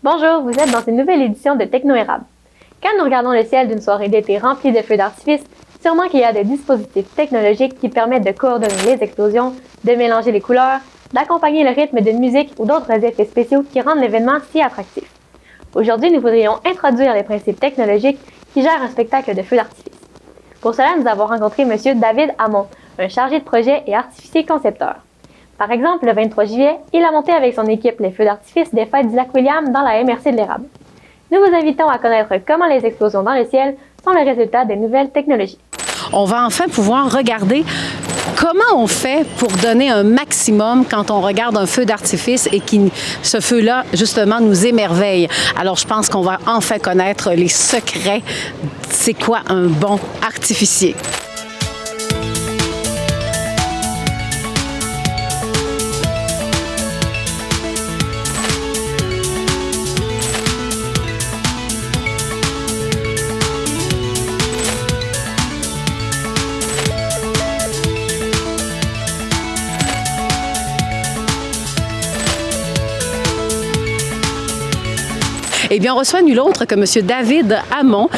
Bonjour, vous êtes dans une nouvelle édition de Techno-Érable. Quand nous regardons le ciel d'une soirée d'été remplie de feux d'artifice, sûrement qu'il y a des dispositifs technologiques qui permettent de coordonner les explosions, de mélanger les couleurs, d'accompagner le rythme d'une musique ou d'autres effets spéciaux qui rendent l'événement si attractif. Aujourd'hui, nous voudrions introduire les principes technologiques qui gèrent un spectacle de feux d'artifice. Pour cela, nous avons rencontré M. David Hamon, un chargé de projet et artificier concepteur. Par exemple, le 23 juillet, il a monté avec son équipe les feux d'artifice des fêtes du Lac-William dans la MRC de l'Érable. Nous vous invitons à connaître comment les explosions dans le ciel sont le résultat des nouvelles technologies. On va enfin pouvoir regarder comment on fait pour donner un maximum quand on regarde un feu d'artifice et que ce feu-là, justement, nous émerveille. Alors, je pense qu'on va enfin connaître les secrets. C'est quoi un bon artificier? Eh bien, on reçoit nul autre que M. David Hamon,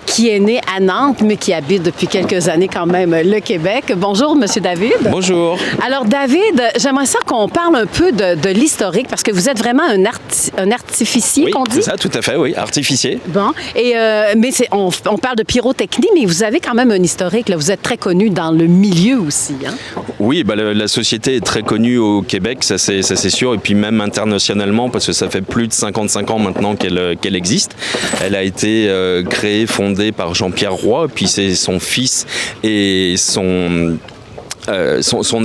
qui est né à Nantes, mais qui habite depuis quelques années quand même le Québec. Bonjour, M. David. Bonjour. Alors, David, j'aimerais ça qu'on parle un peu de l'historique, parce que vous êtes vraiment un artificier, Oui, qu'on dit? c'est ça, tout à fait, oui, artificier. Bon, et, mais on parle de pyrotechnie, mais vous avez quand même un historique, là. Vous êtes très connu dans le milieu aussi, hein? Oui, la société est très connue au Québec, ça c'est sûr, et puis même internationalement, parce que ça fait plus de 55 ans maintenant qu'elle existe. Elle a été créée, fondée par Jean-Pierre Roy, puis c'est son fils et son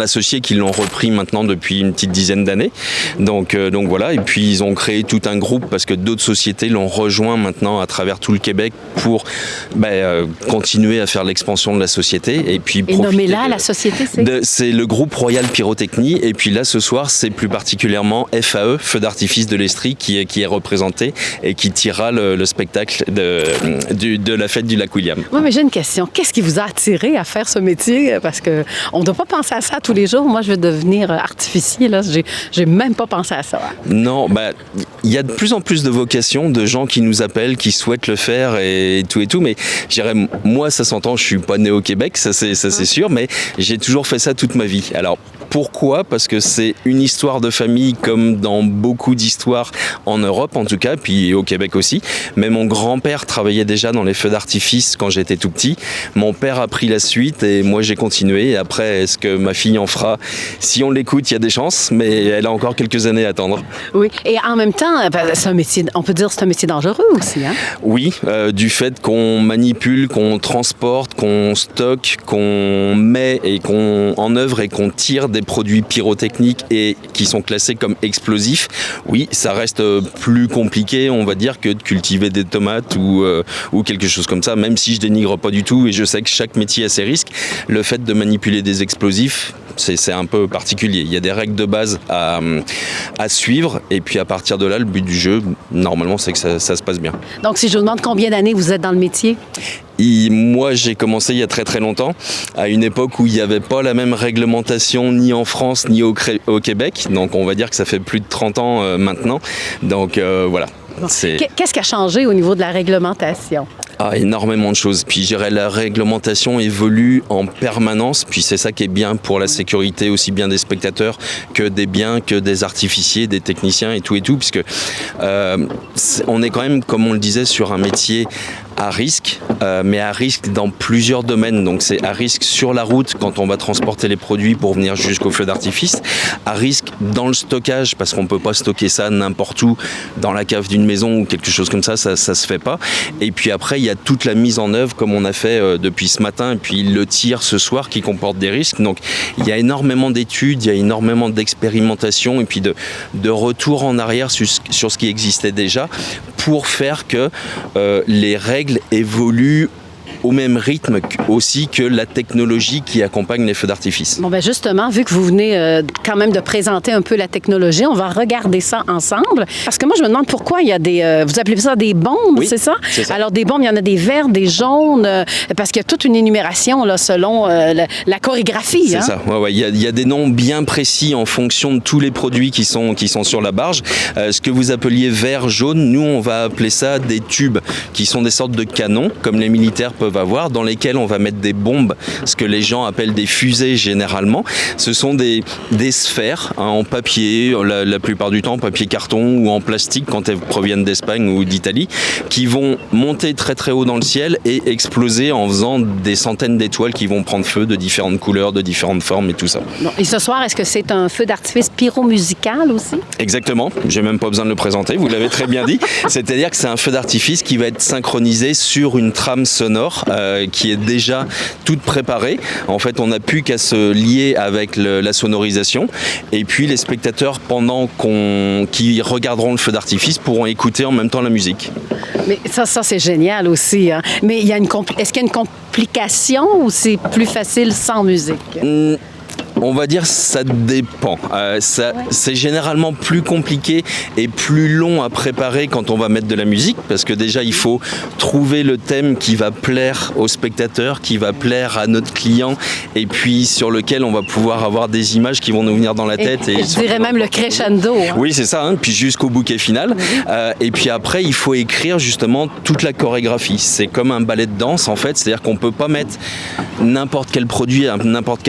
associé qui l'ont repris maintenant depuis une petite dizaine d'années. Donc voilà, et puis ils ont créé tout un groupe parce que d'autres sociétés l'ont rejoint maintenant à travers tout le Québec pour continuer à faire l'expansion de la société. Et puis nommez-la, la société, c'est le groupe Royal Pyrotechnie. Et puis là, ce soir, c'est plus particulièrement FAE, Feu d'artifice de l'Estrie, qui est représenté et qui tirera le spectacle de la fête du Lac-William. Oui, mais j'ai une question. Qu'est-ce qui vous a attiré à faire ce métier? Parce que on ne doit pas penser à ça tous les jours. Moi, je veux devenir artificier. Là, j'ai même pas pensé à ça. Non, il y a de plus en plus de vocations, de gens qui nous appellent, qui souhaitent le faire et tout. Mais je dirais, moi, ça s'entend, je suis pas né au Québec, ça c'est sûr, mais j'ai toujours fait ça toute ma vie. Alors, pourquoi? Parce que c'est une histoire de famille comme dans beaucoup d'histoires en Europe en tout cas, puis au Québec aussi. Mais mon grand-père travaillait déjà dans les feux d'artifice quand j'étais tout petit. Mon père a pris la suite et moi j'ai continué. Et après, est-ce que ma fille en fera? Si on l'écoute, il y a des chances, mais elle a encore quelques années à attendre. Oui, et en même temps, c'est un métier, on peut dire que c'est un métier dangereux aussi, hein? Oui, du fait qu'on manipule, qu'on transporte, qu'on stocke, qu'on met et qu'on en œuvre et qu'on tire des produits pyrotechniques et qui sont classés comme explosifs, oui, ça reste plus compliqué, on va dire, que de cultiver des tomates ou quelque chose comme ça, même si je dénigre pas du tout et je sais que chaque métier a ses risques. Le fait de manipuler des explosifs, c'est un peu particulier. Il y a des règles de base à suivre et puis à partir de là, le but du jeu, normalement, c'est que ça se passe bien. Donc, si je vous demande combien d'années vous êtes dans le métier? Moi, j'ai commencé il y a très très longtemps, à une époque où il n'y avait pas la même réglementation ni en France ni au Québec. Donc on va dire que ça fait plus de 30 ans maintenant. Donc voilà. Qu'est-ce qui a changé au niveau de la réglementation? Énormément de choses. Puis je dirais la réglementation évolue en permanence. Puis c'est ça qui est bien pour la sécurité aussi bien des spectateurs que des biens, que des artificiers, des techniciens et tout, puisque on est quand même, comme on le disait, sur un métier à risque, mais à risque dans plusieurs domaines. Donc c'est à risque sur la route quand on va transporter les produits pour venir jusqu'au feu d'artifice, à risque dans le stockage parce qu'on ne peut pas stocker ça n'importe où, dans la cave d'une maison ou quelque chose comme ça se fait pas. Et puis après, il y a toute la mise en œuvre comme on a fait depuis ce matin et puis le tir ce soir qui comporte des risques. Donc il y a énormément d'études, il y a énormément d'expérimentation et puis de retour en arrière sur ce qui existait déjà pour faire que les règles évoluent au même rythme aussi que la technologie qui accompagne les feux d'artifice. Bon, ben justement, vu que vous venez quand même de présenter un peu la technologie, on va regarder ça ensemble. Parce que moi, je me demande pourquoi il y a des... vous appelez ça des bombes, Oui, c'est ça? c'est ça. Alors, des bombes, il y en a des verts, des jaunes, parce qu'il y a toute une énumération là, selon la chorégraphie. C'est ça, ouais. Il y a des noms bien précis en fonction de tous les produits qui sont sur la barge. Ce que vous appeliez vert, jaune, nous, on va appeler ça des tubes, qui sont des sortes de canons, comme les militaires peuvent avoir, dans lesquels on va mettre des bombes, ce que les gens appellent des fusées généralement. Ce sont des sphères en papier, la plupart du temps en papier carton ou en plastique quand elles proviennent d'Espagne ou d'Italie, qui vont monter très très haut dans le ciel et exploser en faisant des centaines d'étoiles qui vont prendre feu de différentes couleurs, de différentes formes et tout ça. Bon, et ce soir, est-ce que c'est un feu d'artifice pyromusical aussi? Exactement, j'ai même pas besoin de le présenter, vous l'avez très bien dit. C'est-à-dire que c'est un feu d'artifice qui va être synchronisé sur une trame sonore qui est déjà toute préparée. En fait, on n'a plus qu'à se lier avec la sonorisation. Et puis, les spectateurs, pendant qui regarderont le feu d'artifice, pourront écouter en même temps la musique. Mais ça c'est génial aussi. Hein? Mais est-ce qu'il y a une complication ou c'est plus facile sans musique? On va dire ça dépend. C'est généralement plus compliqué et plus long à préparer quand on va mettre de la musique, parce que déjà il faut trouver le thème qui va plaire au spectateur, qui va plaire à notre client, et puis sur lequel on va pouvoir avoir des images qui vont nous venir dans la tête. Et je dirais même le crescendo. Hein? Oui, c'est ça, hein, puis jusqu'au bouquet final. Et puis après, il faut écrire justement toute la chorégraphie. C'est comme un ballet de danse en fait, c'est-à-dire qu'on ne peut pas mettre n'importe quel produit à n'importe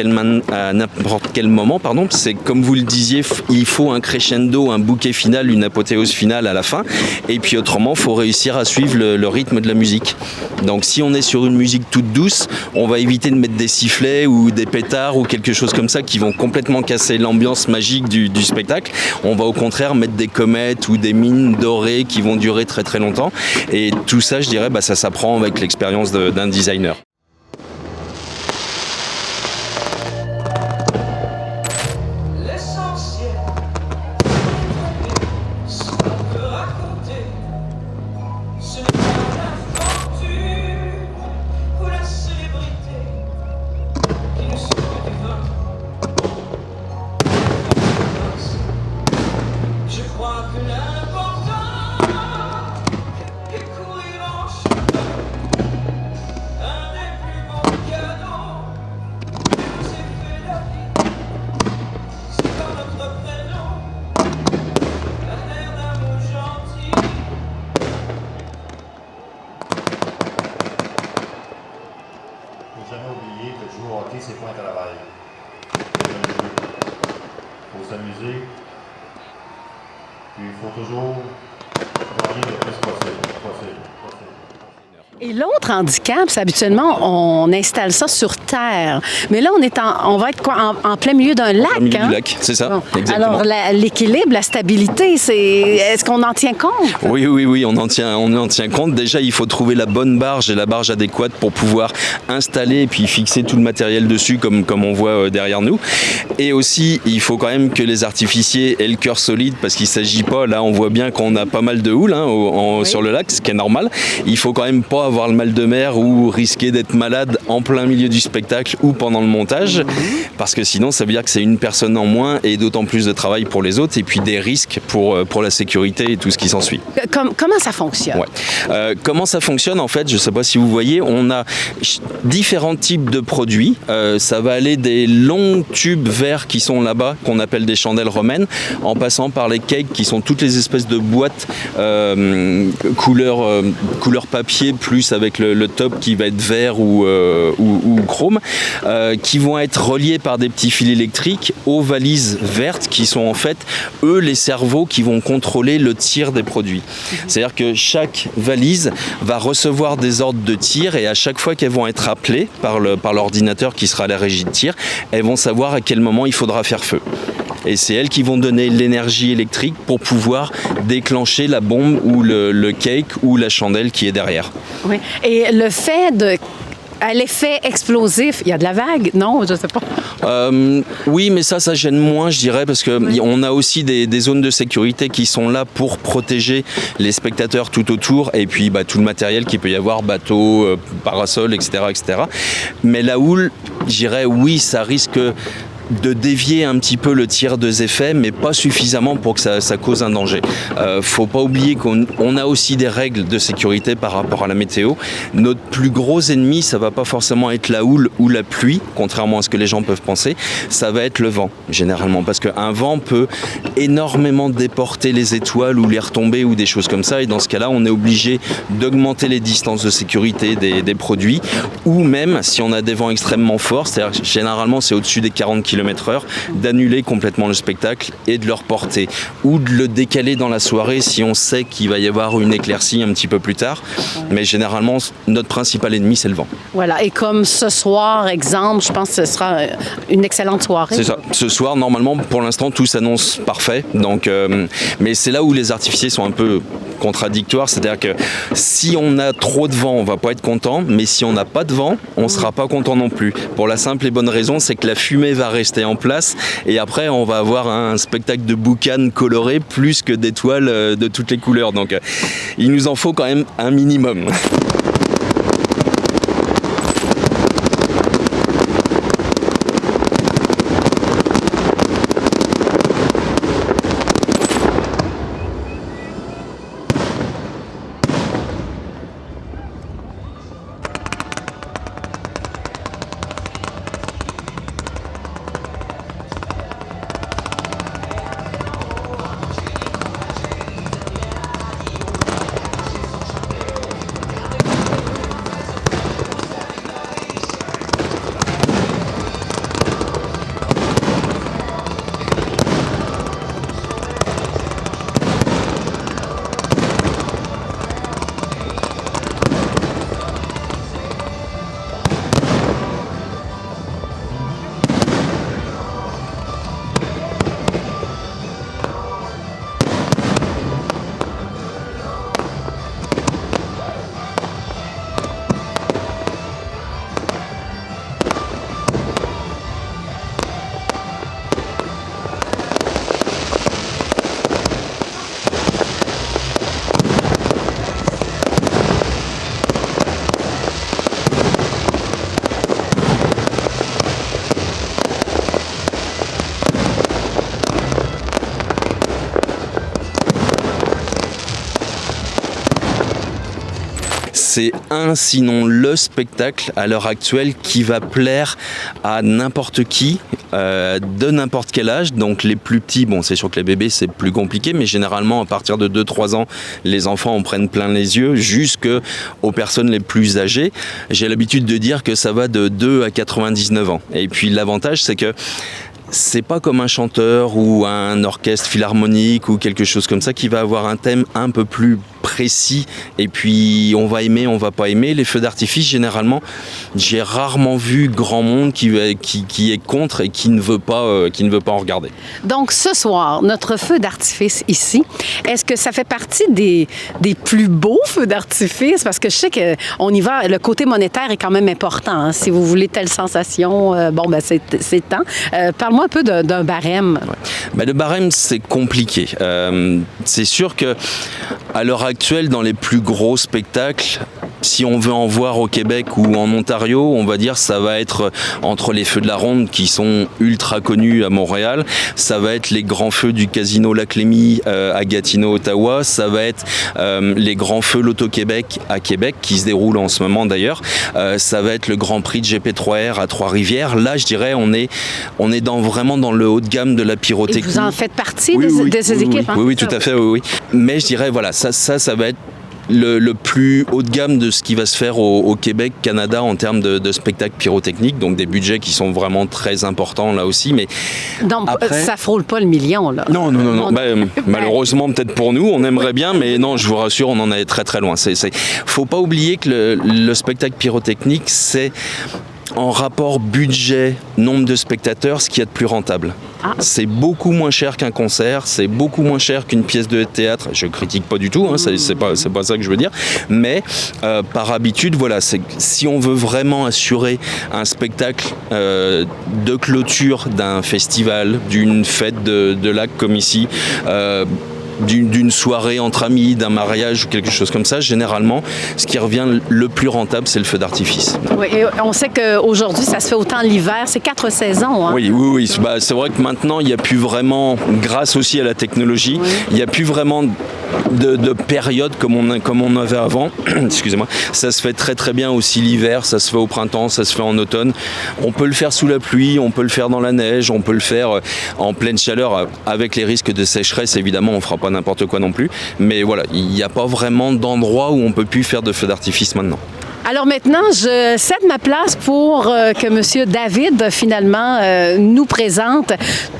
quel moment, c'est comme vous le disiez, il faut un crescendo, un bouquet final, une apothéose finale à la fin, et puis autrement, il faut réussir à suivre le rythme de la musique. Donc si on est sur une musique toute douce, on va éviter de mettre des sifflets ou des pétards ou quelque chose comme ça qui vont complètement casser l'ambiance magique du spectacle. On va au contraire mettre des comètes ou des mines dorées qui vont durer très très longtemps, et tout ça, je dirais, ça s'apprend avec l'expérience d'un designer. Jamais oublier que jouer au hockey, c'est pas un travail. C'est un jeu. Il faut s'amuser. Puis il faut toujours gagner le plus possible. Et l'autre handicap, c'est habituellement, on installe ça sur terre. Mais là, on va être quoi, en plein milieu d'un lac? Au milieu hein? du lac, c'est ça. Bon. Exactement. Alors, l'équilibre, la stabilité, est-ce qu'on en tient compte? Oui, on en tient compte. Déjà, il faut trouver la bonne barge et la barge adéquate pour pouvoir installer et puis fixer tout le matériel dessus, comme on voit derrière nous. Et aussi, il faut quand même que les artificiers aient le cœur solide, parce qu'il ne s'agit pas, là, on voit bien qu'on a pas mal de houle oui. Sur le lac, ce qui est normal. Il faut quand même pas avoir le mal de mer ou risquer d'être malade en plein milieu du spectacle ou pendant le montage, parce que sinon ça veut dire que c'est une personne en moins et d'autant plus de travail pour les autres, et puis des risques pour la sécurité et tout ce qui s'ensuit. Comment ça fonctionne? Comment ça fonctionne en fait, je ne sais pas si vous voyez, on a différents types de produits. Ça va aller des longs tubes verts qui sont là-bas, qu'on appelle des chandelles romaines, en passant par les cakes qui sont toutes les espèces de boîtes couleur papier, plus avec le top qui va être vert ou chrome, qui vont être reliés par des petits fils électriques aux valises vertes qui sont en fait, eux, les cerveaux qui vont contrôler le tir des produits. C'est-à-dire que chaque valise va recevoir des ordres de tir, et à chaque fois qu'elles vont être appelées par l'ordinateur qui sera à la régie de tir, elles vont savoir à quel moment il faudra faire feu. Et c'est elles qui vont donner l'énergie électrique pour pouvoir déclencher la bombe ou le cake ou la chandelle qui est derrière. Oui. Et le fait à l'effet explosif, il y a de la vague? Non, je ne sais pas. Oui, mais ça gêne moins, je dirais, parce qu'on a aussi des zones de sécurité qui sont là pour protéger les spectateurs tout autour, et puis tout le matériel qu'il peut y avoir, bateau, parasol, etc., etc. Mais la houle, je dirais, oui, ça risque de dévier un petit peu le tir de effets, mais pas suffisamment pour que ça cause un danger. Faut pas oublier qu'on a aussi des règles de sécurité par rapport à la météo. Notre plus gros ennemi, ça va pas forcément être la houle ou la pluie, contrairement à ce que les gens peuvent penser, ça va être le vent, généralement, parce qu'un vent peut énormément déporter les étoiles ou les retombées ou des choses comme ça, et dans ce cas-là, on est obligé d'augmenter les distances de sécurité des produits, ou même, si on a des vents extrêmement forts, c'est-à-dire généralement c'est au-dessus des 40 km/h, d'annuler complètement le spectacle et de le reporter, ou de le décaler dans la soirée si on sait qu'il va y avoir une éclaircie un petit peu plus tard. Mais généralement, notre principal ennemi, c'est le vent. Voilà, et comme ce soir, exemple, je pense que ce sera une excellente soirée. C'est ça. Ce soir, normalement, pour l'instant, tout s'annonce parfait. Donc, mais c'est là où les artificiers sont un peu contradictoires, c'est-à-dire que si on a trop de vent, on va pas être content, mais si on n'a pas de vent, on sera pas content non plus. Pour la simple et bonne raison, c'est que la fumée va rester en place, et après on va avoir un spectacle de boucanes colorées plus que d'étoiles de toutes les couleurs. Donc il nous en faut quand même un minimum. C'est un, sinon le spectacle à l'heure actuelle qui va plaire à n'importe qui, de n'importe quel âge. Donc les plus petits, bon c'est sûr que les bébés c'est plus compliqué, mais généralement à partir de 2-3 ans, les enfants en prennent plein les yeux, jusqu'aux personnes les plus âgées. J'ai l'habitude de dire que ça va de 2 à 99 ans. Et puis l'avantage c'est que c'est pas comme un chanteur ou un orchestre philharmonique ou quelque chose comme ça qui va avoir un thème un peu plus précis, et puis on va aimer, on va pas aimer. Les feux d'artifice, généralement, j'ai rarement vu grand monde qui est contre et qui ne veut pas en regarder. Donc ce soir, notre feu d'artifice ici, est-ce que ça fait partie des plus beaux feux d'artifice? Parce que je sais qu'on y va, le côté monétaire est quand même important. Hein? Si vous voulez telle sensation, c'est temps. Parle-moi un peu d'un barème. Ouais. Le barème, c'est compliqué. C'est sûr que à l'heure actuelle, dans les plus gros spectacles, si on veut en voir au Québec ou en Ontario, on va dire ça va être entre les feux de la Ronde qui sont ultra connus à Montréal, ça va être les grands feux du Casino Lac-Lémy à Gatineau, Ottawa, ça va être les grands feux L'Auto-Québec à Québec qui se déroulent en ce moment d'ailleurs, ça va être le Grand Prix de GP3R à Trois-Rivières. Là, je dirais, on est vraiment dans le haut de gamme de la pyrotechnie. Et vous en faites partie de ces équipes? Oui, oui, tout à fait, oui. Mais je dirais, voilà, ça va être le plus haut de gamme de ce qui va se faire au Québec, Canada en termes de spectacles pyrotechniques, donc des budgets qui sont vraiment très importants là aussi. Mais donc après, ça frôle pas le million là. Non. Malheureusement peut-être pour nous, on aimerait bien, mais non, je vous rassure, on en est très très loin. Faut pas oublier que le spectacle pyrotechnique, c'est en rapport budget, nombre de spectateurs, ce qu'il y a de plus rentable. Ah. C'est beaucoup moins cher qu'un concert, c'est beaucoup moins cher qu'une pièce de théâtre. Je critique pas du tout, hein, c'est pas ça que je veux dire. Mais par habitude, voilà, si on veut vraiment assurer un spectacle de clôture d'un festival, d'une fête de lac comme ici, d'une soirée entre amis, d'un mariage ou quelque chose comme ça, généralement, ce qui revient le plus rentable, c'est le feu d'artifice. Oui, et on sait qu'aujourd'hui, ça se fait autant l'hiver, c'est 4 saisons. Hein? Oui. C'est vrai que maintenant, il n'y a plus vraiment, grâce aussi à la technologie, il n'y a plus vraiment de période comme on avait avant. Excusez-moi. Ça se fait très très bien aussi l'hiver, ça se fait au printemps, ça se fait en automne. On peut le faire sous la pluie, on peut le faire dans la neige, on peut le faire en pleine chaleur, avec les risques de sécheresse, évidemment, on ne fera pas n'importe quoi non plus. Mais voilà, il n'y a pas vraiment d'endroit où on ne peut plus faire de feux d'artifice maintenant. Alors maintenant, je cède ma place pour que M. David, finalement, nous présente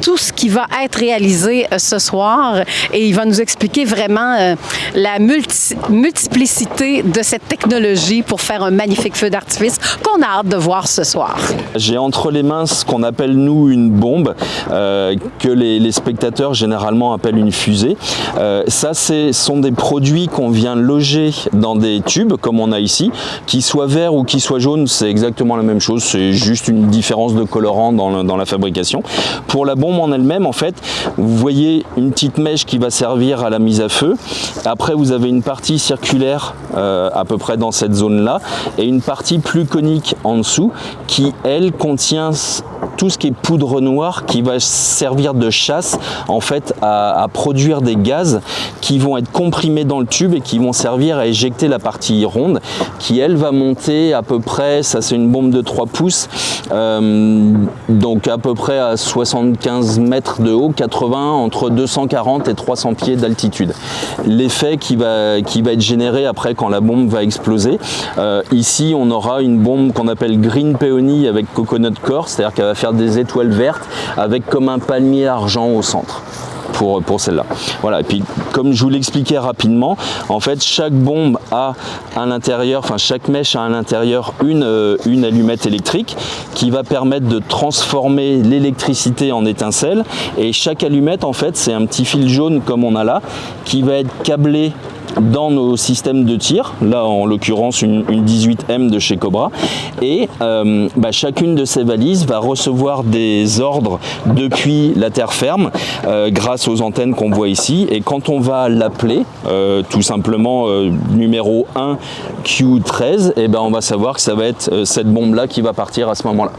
tout ce qui va être réalisé ce soir et il va nous expliquer vraiment la multiplicité de cette technologie pour faire un magnifique feu d'artifice qu'on a hâte de voir ce soir. J'ai entre les mains ce qu'on appelle, nous, une bombe, que les spectateurs généralement appellent une fusée. Ça, sont des produits qu'on vient loger dans des tubes, comme on a ici, qui soit vert ou qui soit jaune, c'est exactement la même chose, c'est juste une différence de colorant dans la fabrication. Pour la bombe en elle-même, en fait, vous voyez une petite mèche qui va servir à la mise à feu. Après, vous avez une partie circulaire à peu près dans cette zone-là et une partie plus conique en dessous qui, elle, contient tout ce qui est poudre noire qui va servir de chasse en fait à produire des gaz qui vont être comprimés dans le tube et qui vont servir à éjecter la partie ronde qui, elle, va monter à peu près, ça c'est une bombe de 3 pouces, donc à peu près à 75 mètres de haut, 80, entre 240 et 300 pieds d'altitude. L'effet qui va être généré après quand la bombe va exploser, ici on aura une bombe qu'on appelle Green Peony avec Coconut Core, c'est-à-dire qu'elle va faire des étoiles vertes avec comme un palmier argent au centre. Pour celle-là. Voilà, et puis comme je vous l'expliquais rapidement, en fait chaque bombe a à l'intérieur, enfin chaque mèche a à l'intérieur une allumette électrique qui va permettre de transformer l'électricité en étincelle et chaque allumette en fait c'est un petit fil jaune comme on a là qui va être câblé dans nos systèmes de tir, là en l'occurrence une 18M de chez Cobra, et chacune de ces valises va recevoir des ordres depuis la terre ferme grâce aux antennes qu'on voit ici, et quand on va l'appeler, tout simplement numéro 1 Q13, et on va savoir que ça va être cette bombe là qui va partir à ce moment-là.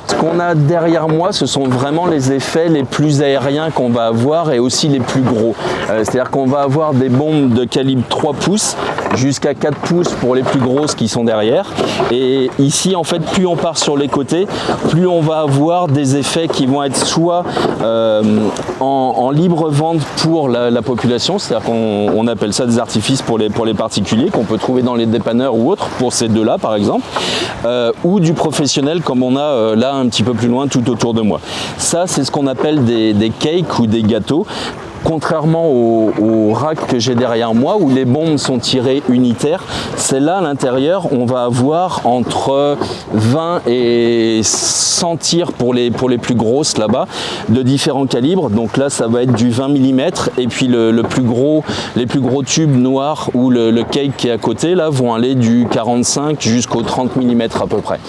Ce qu'on a derrière moi, ce sont vraiment les effets les plus aériens qu'on va avoir et aussi les plus gros. C'est-à-dire qu'on va avoir des bombes de calibre 3 pouces jusqu'à 4 pouces pour les plus grosses qui sont derrière. Et ici, en fait, plus on part sur les côtés, plus on va avoir des effets qui vont être soit en libre vente pour la population, c'est-à-dire qu'on appelle ça des artifices pour les particuliers, qu'on peut trouver dans les dépanneurs ou autres, pour ces deux-là par exemple, ou du professionnel comme on a là un petit peu plus loin tout autour de moi. Ça, c'est ce qu'on appelle des cakes ou des gâteaux. Contrairement au rack que j'ai derrière moi où les bombes sont tirées unitaires, celle-là à l'intérieur on va avoir entre 20 et 100 tirs pour les plus grosses là-bas de différents calibres. Donc là ça va être du 20 mm et puis les plus gros tubes noirs ou le cake qui est à côté là vont aller du 45 jusqu'au 30 mm à peu près.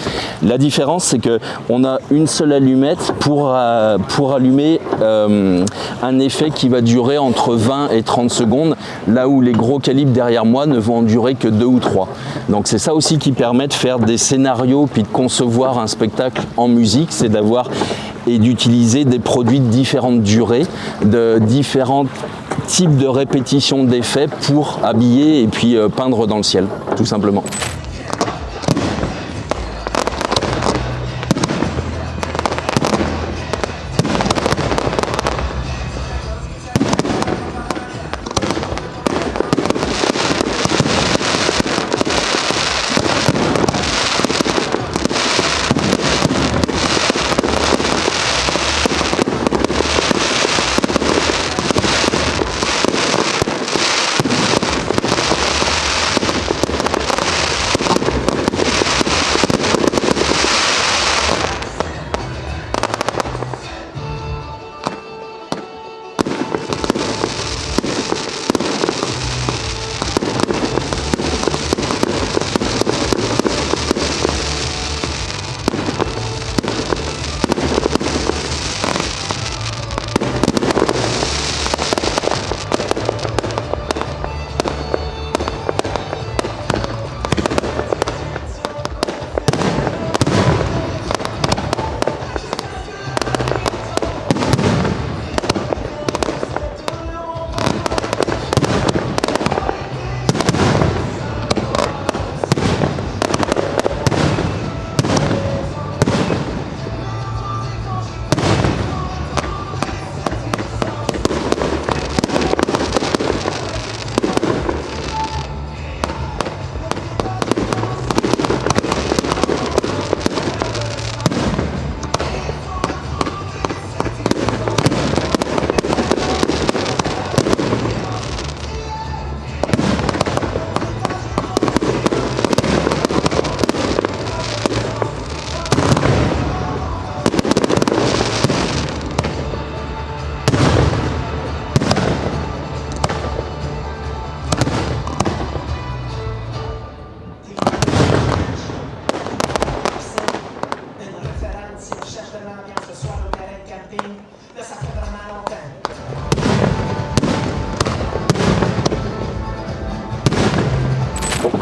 La différence c'est que on a une seule allumette pour allumer un effet qui va durer entre 20 et 30 secondes, là où les gros calibres derrière moi ne vont en durer que 2 ou 3. Donc c'est ça aussi qui permet de faire des scénarios puis de concevoir un spectacle en musique, c'est d'avoir et d'utiliser des produits de différentes durées, de différents types de répétitions d'effets pour habiller et puis peindre dans le ciel, tout simplement.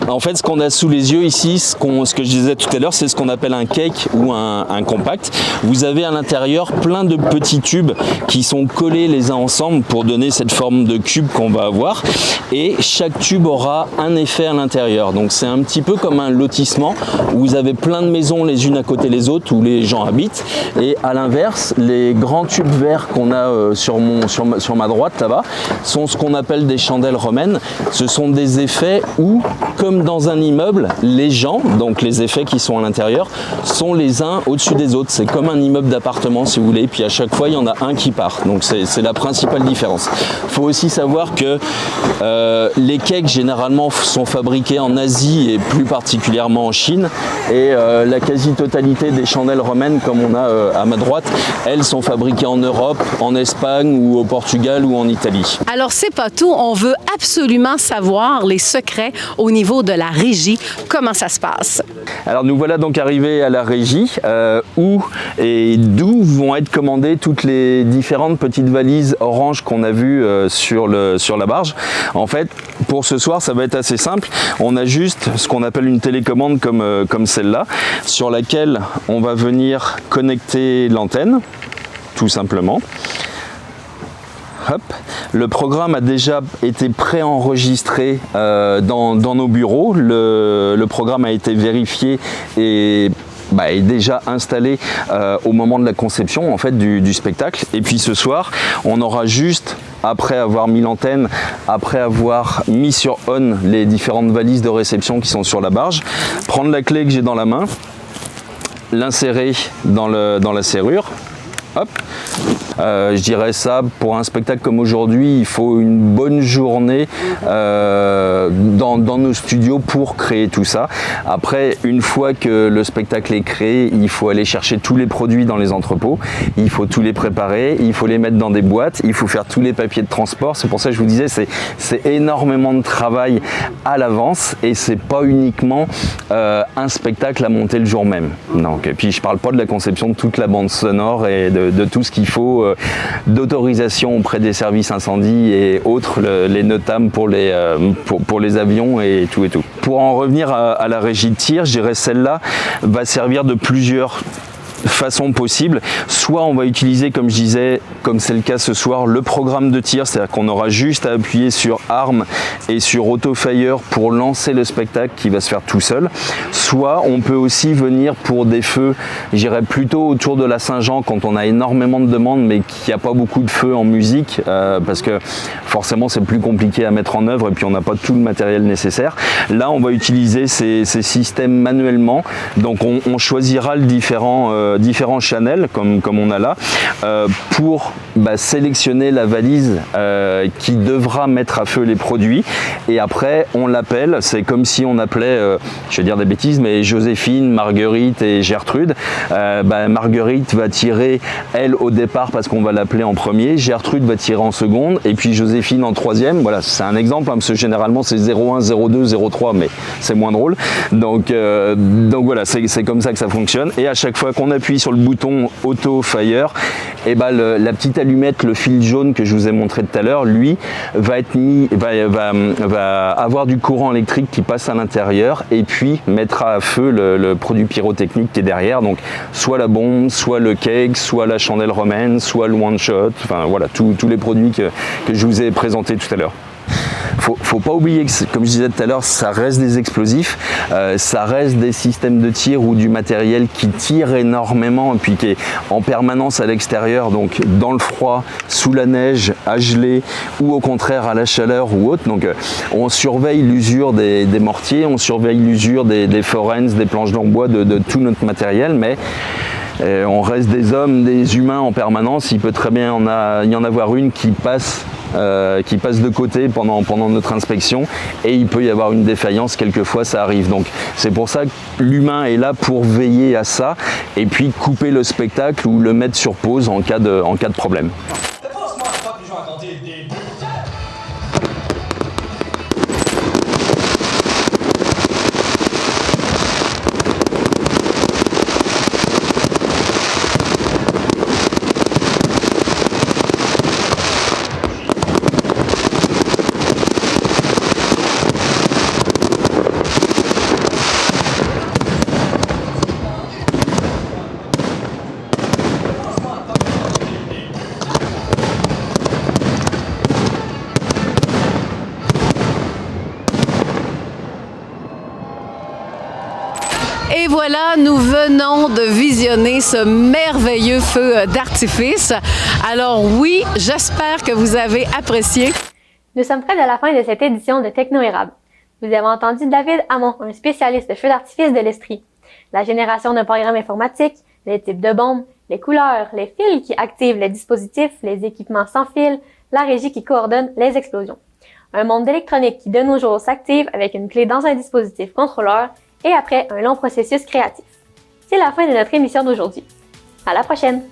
En fait, ce qu'on a sous les yeux ici, ce que je disais tout à l'heure, c'est ce qu'on appelle un cake ou un compact. Vous avez à l'intérieur plein de petits tubes qui sont collés les uns ensemble pour donner cette forme de cube qu'on va avoir. Et chaque tube aura un effet à l'intérieur. Donc c'est un petit peu comme un lotissement où vous avez plein de maisons les unes à côté des autres où les gens habitent. Et à l'inverse, les grands tubes verts qu'on a sur ma droite là-bas sont ce qu'on appelle des chandelles romaines. Ce sont des effets où, comme dans un immeuble, les gens, donc les effets qui sont à l'intérieur, sont les uns au-dessus des autres. C'est comme un immeuble d'appartement si vous voulez, puis à chaque fois il y en a un qui part. Donc c'est la principale différence. Il faut aussi savoir que les cakes généralement sont fabriqués en Asie et plus particulièrement en Chine, et la quasi-totalité des chandelles romaines comme on a à ma droite, elles sont fabriquées en Europe, en Espagne ou au Portugal ou en Italie. Alors c'est pas tout, on veut absolument savoir les secrets au niveau de la régie. Comment ça se passe? Alors nous voilà donc arrivés à la régie où et d'où vont être commandées toutes les différentes petites valises orange qu'on a vues sur la barge. En fait, pour ce soir, ça va être assez simple. On a juste ce qu'on appelle une télécommande comme celle-là, sur laquelle on va venir connecter l'antenne, tout simplement. Hop. Le programme a déjà été préenregistré dans nos bureaux. Le programme a été vérifié et est déjà installé au moment de la conception en fait, du spectacle. Et puis ce soir, on aura juste, après avoir mis l'antenne, après avoir mis sur on les différentes valises de réception qui sont sur la barge, prendre la clé que j'ai dans la main, l'insérer dans la serrure. Hop. Je dirais ça, pour un spectacle comme aujourd'hui, il faut une bonne journée dans nos studios pour créer tout ça. Après, une fois que le spectacle est créé, il faut aller chercher tous les produits dans les entrepôts, il faut tous les préparer, il faut les mettre dans des boîtes, il faut faire tous les papiers de transport. C'est pour ça que je vous disais, c'est énormément de travail à l'avance et c'est pas uniquement un spectacle à monter le jour même. Donc, et puis je parle pas de la conception de toute la bande sonore et de tout ce qu'il faut d'autorisation auprès des services incendie et autres, les NOTAM pour les avions et tout et tout. Pour en revenir à la régie de tir, je dirais celle-là va servir de plusieurs façons possibles. Soit on va utiliser, comme je disais, comme c'est le cas ce soir, le programme de tir, c'est-à-dire qu'on aura juste à appuyer sur Arm et sur Auto Fire pour lancer le spectacle qui va se faire tout seul. Soit on peut aussi venir pour des feux, j'irais plutôt autour de la Saint-Jean quand on a énormément de demandes mais qu'il n'y a pas beaucoup de feux en musique parce que forcément c'est plus compliqué à mettre en œuvre et puis on n'a pas tout le matériel nécessaire. Là on va utiliser ces systèmes manuellement, donc on choisira le différents channels comme on a là pour sélectionner la valise qui devra mettre à feu les produits et après on l'appelle, c'est comme si on appelait, je vais dire des bêtises, mais Joséphine, Marguerite et Gertrude. Marguerite va tirer elle au départ parce qu'on va l'appeler en premier, Gertrude va tirer en seconde et puis Joséphine en troisième. Voilà, c'est un exemple parce que généralement c'est 01, 02, 03 mais c'est moins drôle. Donc voilà, c'est comme ça que ça fonctionne et à chaque fois qu'on appuie sur le bouton Auto Fire, et la petite allumette, le fil jaune que je vous ai montré tout à l'heure, lui va avoir du courant électrique qui passe à l'intérieur et puis mettra à feu le produit pyrotechnique qui est derrière, donc soit la bombe, soit le cake, soit la chandelle romaine, soit le one shot, enfin voilà, tous les produits que je vous ai présentés tout à l'heure. Faut pas oublier que, comme je disais tout à l'heure, ça reste des explosifs, ça reste des systèmes de tir ou du matériel qui tire énormément et puis qui est en permanence à l'extérieur, donc dans le froid, sous la neige, à geler ou au contraire à la chaleur ou autre. Donc on surveille l'usure des mortiers, on surveille l'usure des forenses, des planches d'embois, de tout notre matériel, mais on reste des hommes, des humains en permanence. Il peut très bien y en avoir une qui passe de côté pendant notre inspection et il peut y avoir une défaillance, quelquefois ça arrive. Donc c'est pour ça que l'humain est là pour veiller à ça et puis couper le spectacle ou le mettre sur pause en cas de problème. voilà, nous venons de visionner ce merveilleux feu d'artifice. Alors oui, j'espère que vous avez apprécié. Nous sommes près de la fin de cette édition de Techno-Érable. Vous avez entendu David Hamon, un spécialiste de feux d'artifice de l'Estrie. La génération d'un programme informatique, les types de bombes, les couleurs, les fils qui activent les dispositifs, les équipements sans fil, la régie qui coordonne les explosions. Un monde d'électronique qui de nos jours s'active avec une clé dans un dispositif contrôleur et après un long processus créatif. C'est la fin de notre émission d'aujourd'hui. À la prochaine!